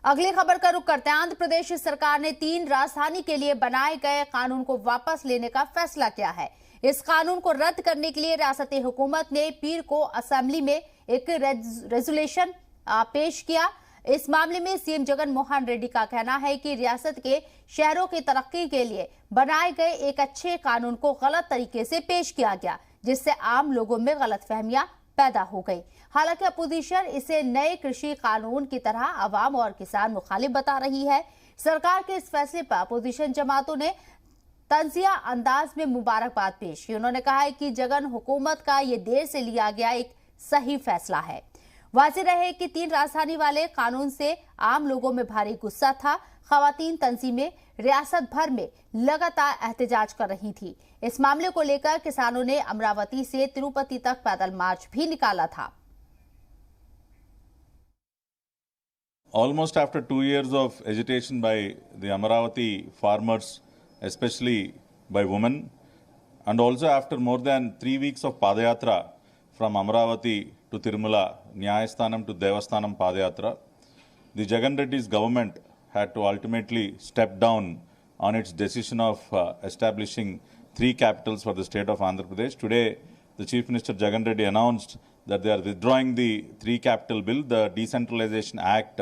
अगली खबर का रुख करते हैं। आंध्र प्रदेश सरकार ने 3 राजधानी के लिए बनाए गए कानून को वापस लेने का फैसला किया है। इस कानून को रद्द करने के लिए रियासती हुकूमत ने पीर को असेंबली में एक रेजोल्यूशन पेश किया। इस मामले में सीएम जगन मोहन रेड्डी का कहना है कि रियासत के शहरों की तरक्की के लिए बनाए गए एक अच्छे कानून को गलत तरीके से पेश किया गया, जिससे आम लोगों में गलतफहमियां पैदा हो गई। हालांकि अपोजिशन इसे नए कृषि कानून की तरह अवाम और किसान मुखालिफ बता रही है। सरकार के इस फैसले पर अपोजिशन जमातों ने तंजिया अंदाज में मुबारकबाद पेश की। उन्होंने कहा है कि जगन हुकूमत का ये देर से लिया गया एक सही फैसला है। वाज़ेह रहे कि 3 राजधानी वाले कानून से आम लोगों में भारी गुस्सा था। खवातीन तंजीमें रियासत भर में लगातार एहतजाज कर रही थी। इस मामले को लेकर किसानों ने अमरावती से तिरुपति तक पैदल मार्च भी निकाला था। Almost after 2 years of agitation by the Amaravati farmers, especially by women, and also after more than 3 weeks of Padayatra from Amaravati to Tirumala, Nyayasthanam to Devasthanam Padayatra, the Jagan Reddy's government had to ultimately step down on its decision of establishing 3 capitals for the state of Andhra Pradesh. Today, the Chief Minister Jagan Reddy announced that they are withdrawing the 3 capital bill, the Decentralization Act,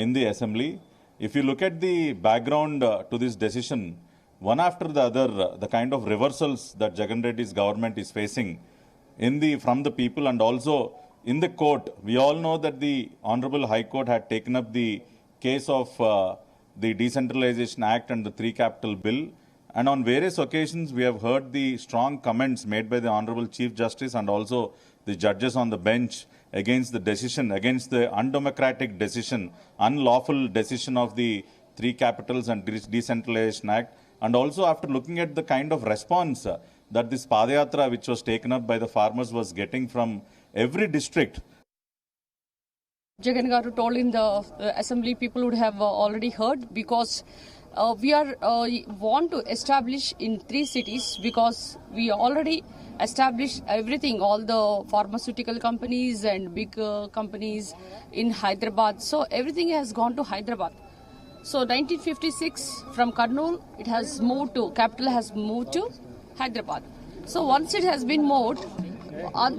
in the Assembly. If you look at the background to this decision, one after the other, the kind of reversals that Jagan Reddy's government is facing from the people and also in the court. We all know that the Honorable High Court had taken up the case of the Decentralization Act and the 3 Capital Bill. And on various occasions, we have heard the strong comments made by the Honorable Chief Justice and also the judges on the bench against the decision, against the undemocratic decision, unlawful decision of the 3 Capitals and Decentralization Act. And also after looking at the kind of response that this Padayatra, which was taken up by the farmers, was getting from every district. Jagan Garu told in the assembly, people would have already heard, because we are want to establish in 3 cities, because we already established everything, all the pharmaceutical companies and big companies in Hyderabad. So everything has gone to Hyderabad. So 1956 from Kurnool, it has moved to, capital has moved to Hyderabad. So once it has been moved,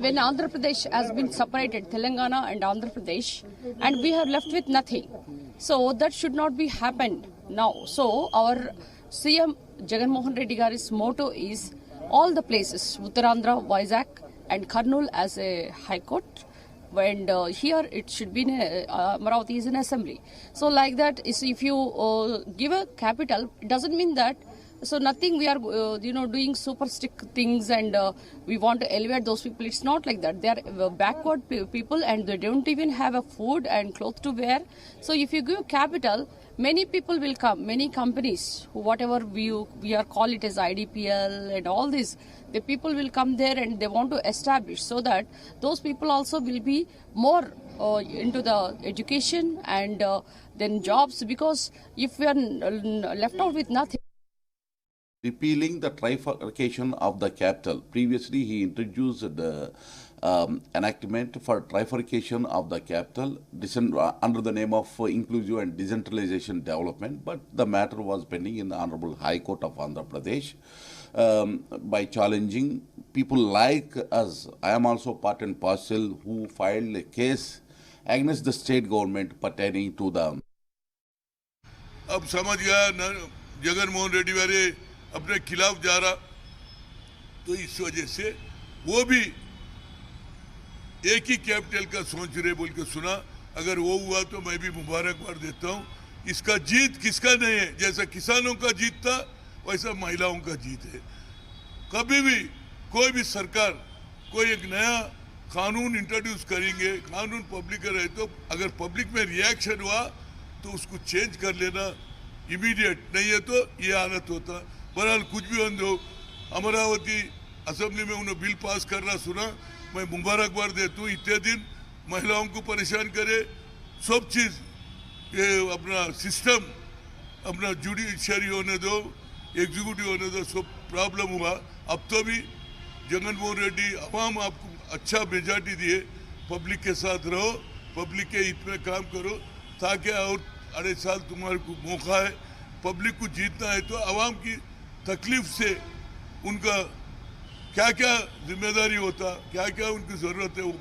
when Andhra Pradesh has been separated, Telangana and Andhra Pradesh, and we are left with nothing. So that should not be happened now. So our CM Jagan Mohan Reddy Garu's motto is all the places, Uttarandhra, Vizag and Kurnool as a high court. And here it should be Amaravati is an assembly. So like that, is if you give a capital, it doesn't mean that. So nothing we are doing super strict things and we want to elevate those people. It's not like that. They are backward people and they don't even have a food and clothes to wear. So if you give capital, many people will come, many companies, whatever we are call it as IDPL and all this, the people will come there and they want to establish, so that those people also will be more into the education and then jobs, because if we are left out with nothing. Repealing the trifurcation of the capital. Previously, he introduced the enactment for trifurcation of the capital under the name of inclusive and decentralization development, but the matter was pending in the Honorable High Court of Andhra Pradesh by challenging people like us. I am also part and parcel who filed a case against the state government pertaining to the. अब समझ गया जगन मोहन रेड्डी वाले अपने खिलाफ जा रहा, तो इस वजह से वो भी एक ही कैपिटल का सोच रहे बोल के सुना। अगर वो हुआ तो मैं भी मुबारकबाद देता हूँ। इसका जीत किसका नहीं है, जैसा किसानों का जीत था वैसा महिलाओं का जीत है। कभी भी कोई भी सरकार कोई एक नया कानून इंट्रोड्यूस करेंगे, कानून पब्लिक का रहे तो अगर पब्लिक में रिएक्शन हुआ तो उसको चेंज कर लेना इमीडिएट, नहीं है तो ये हालत होता। बहरहाल कुछ भी हो, अमरावती असेंबली में उन्हें बिल पास करना सुना, मैं मुबारकबाद देता हूँ। इतने दिन महिलाओं को परेशान करे, सब चीज़ ये अपना सिस्टम, अपना जुडिशरी होने दो, एग्जीक्यूटिव होने दो, सब प्रॉब्लम हुआ। अब तो भी जगन मोहन रेड्डी अवाम आपको अच्छा मेजॉरिटी दिए, पब्लिक के साथ रहो, पब्लिक के हित में काम करो, ताकि और 2.5 साल तुम्हारे को मौका है, पब्लिक को जीतना है, तो आवाम की तकलीफ से उनका क्या क्या जिम्मेदारी होता, क्या क्या उनकी ज़रूरत है वो